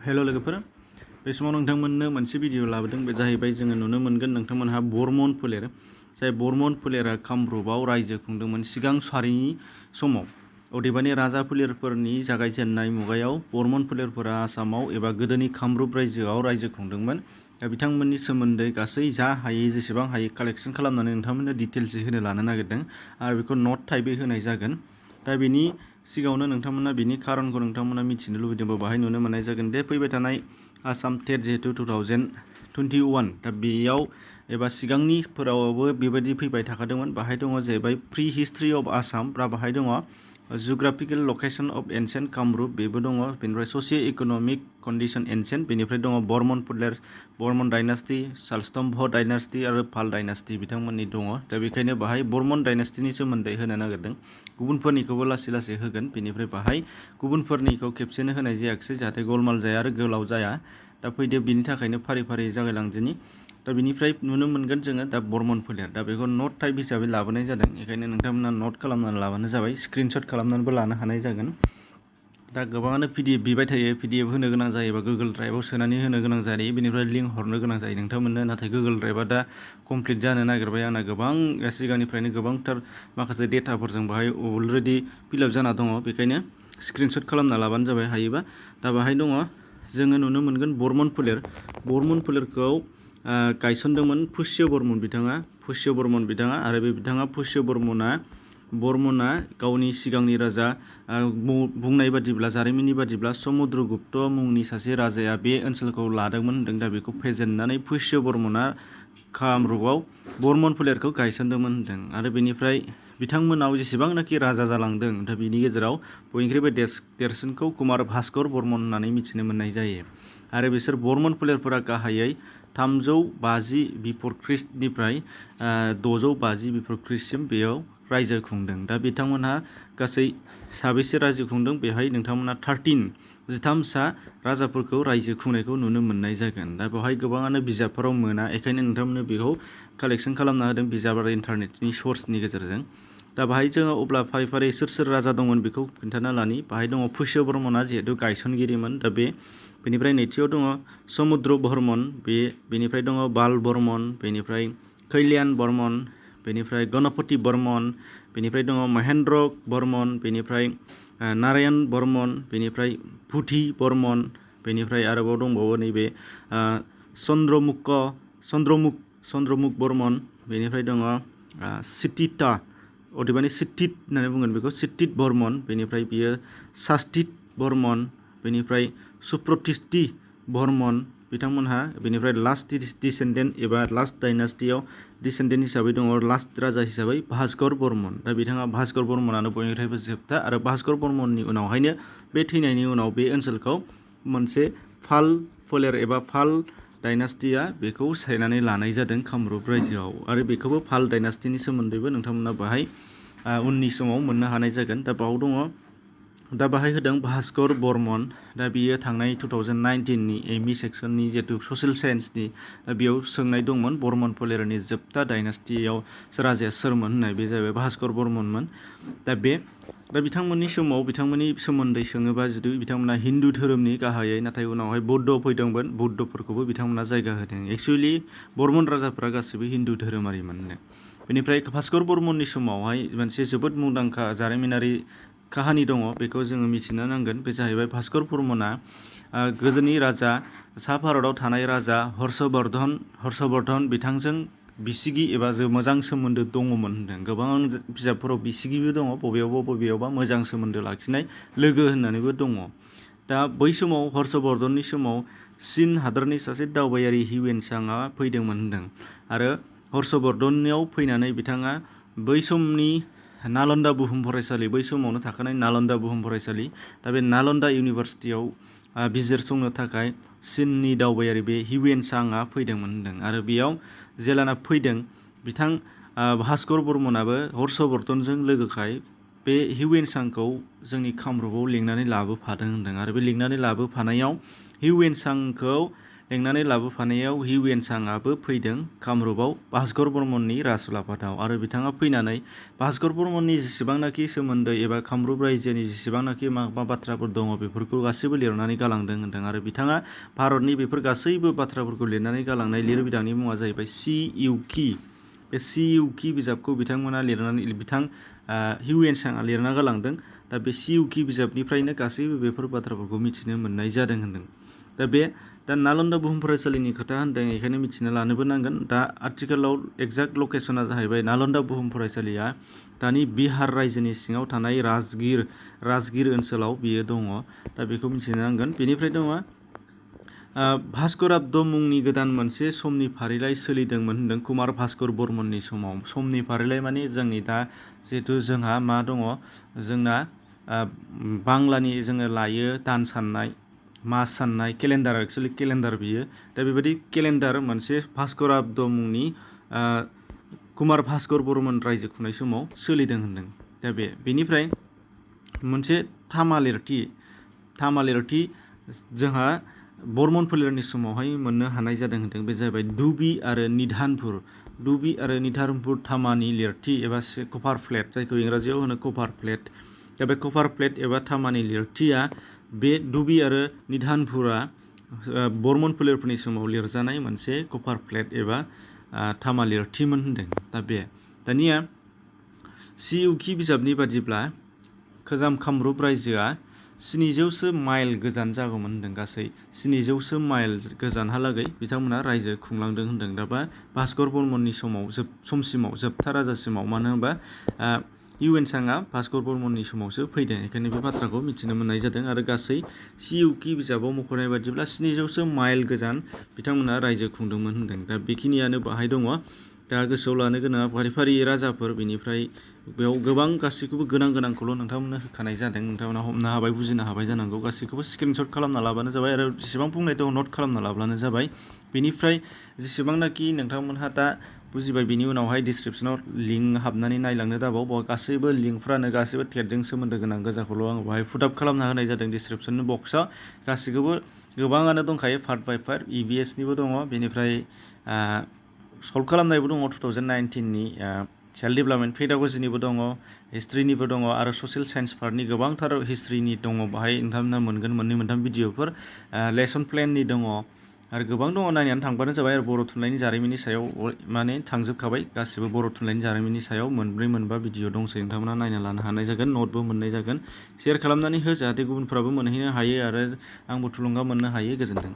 हेल' लोगोफोर, बे समाव नोंथांमोननो मोनसे भिडिअ लाबोदों। बे जाहैबाय जोङो नुनो मोनगोन नोंथांमोनहा बर्मन फोलेर, जाय बर्मन फोलेरा कामरुपआव रायजो खुंदोंमोन सिगां सारिनि समाव। अदेबानि राजा फोलेरफोरनि जागायजेननाय मुगायाव बर्मन फोलेरफोरा आसामाव एबा गोदोनि कामरुप रायजोआव रायजो खुंदोंमोन। दा बिथांमोननि सोमोन्दै गासै जा हायै जेसेबां हायै कालेक्सन खालामनानै नोंथांमोननो डिटेल्सै होनो लानो नागिरदों आरो बेखौ नट टाइपै होनाय जागोन। दा बेनि सिगाङावनो नोंथांमोना बिनि खारनखौ नोंथांमोना मिथिनो लुबैदोंबा बाहाय नुनो मोननाय जागोन दे फैबाय थानाय आसाम टेट जिहेतु 2021, दा बेयाव एबा सिगांनिफोरावबो बेबायदि फैबाय थाखादोंमोन। बाहाय दङ जाहैबाय प्रि हिस्ट्रि अफ आसाम, बा बाहाय दङ जिअग्राफिकेल लकेसन अफ एनसेन्ट कामरुप, बेबो दङ। बेनिफ्राय ससियो इकनमिक कन्डिसन एनसेन्ट, बेनिफ्राय दङ बर्मन फोलेर, बर्मन डाइनास्टि, शालस्तम्भ डाइनास्टि आरो पाल डाइनास्टि बिथांमोननि दङ। दा बेखायनो बाहाय बर्मन डाइनास्टिनि सोमोन्दै होनो नागिरदों। गुबुनफोरनिखौबो लासै लासै होगोन। बेनिफ्राय बाहाय गुबुनफोरनिखौ खेबसेनो होनाय जायाखिसै, जाहाथे गलमाल जाया आरो गोलाव जाया। दा फैदो बिनि थाखायनो फारि फारि जागायलांजोनि। दा बिनिफ्राय नुनो मोनगोन जोङो दा बर्मन फोलेर, दा बेखौ नट टाइप हिसाबै लाबोनाय जादों। बेखायनो नोंथांमोना नट खालामनानै लाबानो जाबाय, स्क्रिनशट खालामनानैबो लानो हानाय जागोन। दा गोबाङानो PDF बिबाय थायो, PDF होनो गोनां जायोबा गुगोल ड्राइभआव सोनानै होनो गोनां जायो, बेनिफ्राय लिंक हरनो गोनां जायो नोंथांमोननो। नाथाय गुगोल ड्राइभआ दा कमप्लिट जानो नागिरबाय। आंना गोबां सिगांनिफ्रायनो गोबांथार माखासे डेटाफोरजों बाहाय अलरेडि फिलआप जाना दङ। बेखायनो स्क्रिनशट खालामना लाबानो जाबाय हायोबा। दा बाहाय दङ जोङो नुनो मोनगोन बर्मन फोलेर। बर्मन फोलेरखौ गायसनदोंमोन पुष्य बर्मन बिथाङा, आरो बे बिथाङा पुष्य बर्मना गावनि सिगांनि राजा बुंनाय बादिब्ला, जारिमिननि बादिब्ला समुद्रगुप्त मुंनि सासे राजाया बे ओनसोलखौ लादोंमोन होनदों। दा बेखौ फेजेननानै पुष्य बर्मना कामरुपआव बर्मन फोलेरखौ गायसनदोंमोन होनदों। आरो बेनिफ्राय बिथांमोनाव जेसेबांनाखि राजा जालांदों, दा बिनि गेजेराव बयनिख्रुइबो देरसिनखौ कुमार भास्कर बर्मन होननानै मिथिनो मोननाय जायो। आरो बिसोर बर्मन फोलेरफोरा गाहायै 350 बिफर ख्रीष्टनिफ्राय 650 बिफर ख्रीष्टसिम बेयाव रायजो खुंदों। दा बिथांमोनहा गासै साबेसे रायजो खुंदों, बेहाय नोंथांमोना 13 राजाफोरखौ रायजो खुंनायखौ नुनो मोननाय जागोन। दा बेवहाय गोबाङानो बिजाबफोराव मोना, बेखायनो नोंथांमोननो बेखौ कालेक्सन खालामना होदों बिजाब आरो इन्टारनेटनि सर्सनि गेजेरजों। दा बाहाय जोङो अब्ला फारि फारि सोर राजा दंमोन बेखौ खिन्थाना लानि। बाहाय दङ पुष्य बर्मना जिहेतु गायसनगिरिमोन। दा बेनिफ्राय नैथियाव दङ समुद्र बर्मन, बेनिफ्राय दङ बाल बर्मन, बेनिफ्राय कल्याण बर्मन, बेनिफ्राय गणपति बर्मन, बेनिफ्राय दङ महेन्द्र बर्मन, बेनिफ्राय नारायण बर्मन, बेनिफ्राय भुधि बर्मन, बेनिफ्राय आरोबाव दंबावो नैबे चन्द्रमुक बर्मन, बेनिफ्राय दङ सितिता, अदेबानि सित्तित होननानै बुंगोन बेखौ, सित्तित बर्मन, बेनिफ्राय बियो सास्तित बर्मन, बेनिफ्राय सुप्रतिष्ठि बर्मन बिथांमोनहा, बेनिफ्राय लास्ट डिसेन्डेन्ट एबा लास्ट डाइनास्टियाव डिसेन्डेन्ट हिसाबै दङ लास्ट राजा हिसाबै भास्कर बर्मन। दा बिथाङा भास्कर बर्मनानो बयनिख्रुइबो जोबथा, आरो भास्कर बर्मननि उनावहायनो बे थैनायनि उनाव बे ओनसोलखौ मोनसे पाल फोलेर एबा पाल डाइनास्टिया बेखौ सेनानै लानाय जादों कामरुप रायजोआव। आरो बेखौबो पाल डाइनास्टिनि सोमोन्दैबो नोंथांमोना बाहाय उननि समाव मोननो हानाय जागोन। दा बाव दङ, दा बाहाय होदों भास्कर बर्मन। दा बियो थांनाय 2019नि एमइ सेक्सननि जिहेतु ससियेल साइन्सनि, बेयाव सोंनाय दंमोन बर्मन फोलेरनि जोबथा डाइनास्टियाव राजाया सोरमोन होननाय, बे जाहैबाय भास्कर बर्मनमोन। दा बिथांमोननि समाव बिथांमोननि सोमोन्दै सोङोबा जुदि बिथांमोना हिन्दु धोरोमनि गाहायै, नाथाय उनावहाय बौद्ध फैदोंमोन, बौद्धफोरखौबो बिथांमोना जायगा होदों। एक्सुवेलि बर्मन राजाफोरा गासैबो हिन्दु धोरोमारिमोननो। बेनिफ्राय भास्कर बर्मननि समावहाय मोनसे जोबोद मुंदांखा जारिमिनारि काहानि दङ, बेखौ जोङो मिथिनो नांगोन। बे जाहैबाय भास्कर बर्मना गोदोनि राजा, सा भारताव थानाय राजा हर्षवर्धन बिथांजों बिसिगि एबा मोजां सोमोन्दो दङमोन होनदों। गोबां बिजाबफोराव बिसिगिबो दङ, बबेयावबा मोजां सोमोन्दो लाखिनाय लोगो होननानैबो दङ। दा बै समाव हर्षवर्धननि समाव चीन हादरनि सासे दावबायारि हिउएनसांआ फैदोंमोन होनदों। आरो हर्षवर्धननियाव फैनानै बिथाङा बै समनि नालन्दा बुहुम फरायसालि, बै समावनो थाखानाय नालन्दा बुहुम फरायसालि, दा बे नालन्दा इउनिभारसिटियाव बिजिरसंनो थाखाय चीननि दावबायारि बे हिउएनसांआ फैदोंमोन होनदों। आरो बेयाव जेलाना फैदों, बिथां भास्कर बर्मनाबो हर्षवर्धनजों लोगोखाय बे हिउएनसांखौ जोंनि कामरुपआव लिंनानै लाबोफादों होनदों। आरो बे लिंनानै लाबोफानायाव हिउएनसांखौ लेंनानै लाबोफानायाव हिउएनसांआबो फैदों कामरुपआव भास्कर बर्मननि राजउलाफादाव आरो बिथाङा फैनानै भास्कर बर्मननि जेसेबांनाखि सोमोन्दै एबा कामरुप रायजोनि जेसेबांनाखि मा बाथ्राफोर दङ बेफोरखौ गासैबो लिरनानै गालांदों होनदों आरो बिथाङा भारतनि बेफोर गासैबो बाथ्राफोरखौ लिरनानै गालांनाय लिरबिदांनि मुङा जाहैबाय CUK। बे CUK बिजाबखौ बिथांमोना लिरनानै हिउएनसांआ लिरना गालांदों। दा बे CUK बिजाबनिफ्रायनो गासैबो बेफोर बाथ्राफोरखौ मिथिनो मोननाय जादों होनदों। दा नालन्दा बुहुम फरायसालिनि खोथा होनदों, बेखायनो मिथिना लानोबो नांगोन। दा आथिखालाव एक्जाक्ट लकेसना जाहैबाय नालन्दा बुहुम फरायसालिया दानि बिहार रायजोनि सिङाव थानाय राजगिर ओनसोलाव बियो दङ। दा बेखौ मिथिनो नांगोन। बेनिफ्राय दङ भास्कराब्द मुंनि गोदान मोनसे समनि फारिलाइ सोलिदोंमोन होनदों कुमार भास्कर बर्मननि समाव। समनि फारिलाइ माने जोंनि दा जिहेथु जोंहा मा दङ, जोंना बांलानि जोङो लायो दान साननाय, मास साननाय, केलेन्डार, एक्सुवेलि केलेन्डार बियो। दा बेबायदि केलेन्डार मोनसे भास्कराब्द मुंनि कुमार भास्कर बर्मन रायजो खुंनाय समाव सोलिदों होनदों। दा बेनिफ्राय मोनसे तामा लिरथि जोंहा बर्मन फोलेरनि समावहाय मोननो हानाय जादों होनदों। बे जाहैबाय दुबि आरो निधानपुर तामानि लिरथि एबा कभार प्लेट, जायखौ इंराजियाव होनो कभार प्लेट। दा बे कभार प्लेट एबा तामानि लिरथिया बे दुबि आरो निधानपुरा बर्मन फोलेरफोरनि समाव लिरजानाय मोनसे कभार प्लेट एबा तामा लिरथिमोन होनदों। दा दानिया CUK बिजाबनि बादिब्ला खोजाम कामरुप रायजोआ 700सो माइल गोजान जागौमोन होनदों। गासै 700सो माइल गोजानहालागै बिथांमोना रायजो खुंलांदों होनदों। दा भास्कर बर्मननि समसिमाव जोबथा राजासिमाव, मानो होनबा हिउएनसांआ भास्कर बर्मननि समावसो फैदों, बेखायनो बे बाथ्राखौ मिथिनो मोननाय जादों। आरो गासै CUK बिजाबाव मख'नाय बादिब्ला 700सो माइल गोजान बिथांमोना रायजो खुंदोंमोन होनदों। दा बेखिनियानो बाहाय दङ। दा गोसोआव लानो गोनां फारि राजाफोर, बेनिफ्राय बेयाव गोबां गासैखौबो गोनांखौल' नोंथांमोननो होखानाय जादों। नोंथांमोना हमनो हाबाय, बुजिनो हाबाय जानांगौ। गासैखौबो स्क्रिनशट खालामना लाबानो जाबाय आरो जेसेबां बुंनाय दङ नट खालामना लाब्लानो जाबाय। बेनिफ्राय जेसेबांनाखि नोंथांमोनहा दा बुजिबाय, बेनि उनावहाय डिसक्रिपसनाव लिंक हाबनानै नायलांनो दाबाव। बेयाव गासैबो लिंकफ्रानो गासैबो टेटजों सोमोन्दो गोनां गोजाखौल' आं बाहाय पुट आप खालामना होनाय जादों डिसक्रिपसन बक्सआव। गासैखौबो गोबाङानो दंखायो, पार्ट बाय पार्ट। EVS-निबो दङ, बेनिफ्राय सल्भ खालामनायबो दङ 2019नि चाइल्ड डेभेलपमेन्ट पेडागजिनिबो दङ, हिस्ट्रिनिबो दङ आरो ससियेल साइन्स पार्टनि गोबांथार हिस्ट्रिनि दङ। बाहाय नोंथांमोना मोनगोन 2-3 भिडिअफोर। लेसन प्लेननि दङ आरो गोबां दङ, नायनानै थांबानो जाबाय। आरो बर' थुनलाइनि जारिमिननि सायाव माने थांजोबखाबाय गासिबो। बर' थुनलाइनि जारिमिननि सायाव 4-5 भिडिअ दंसै, नोंथांमोना नायना लानो हानाय जागोन, नटबो मोननाय जागोन। शेयार खालामनानै हो, जाहाथे गुबुनफ्राबो मोनहैनो हायो आरो आंबो थुलुंगा मोननो हायो। गोजोन्थों।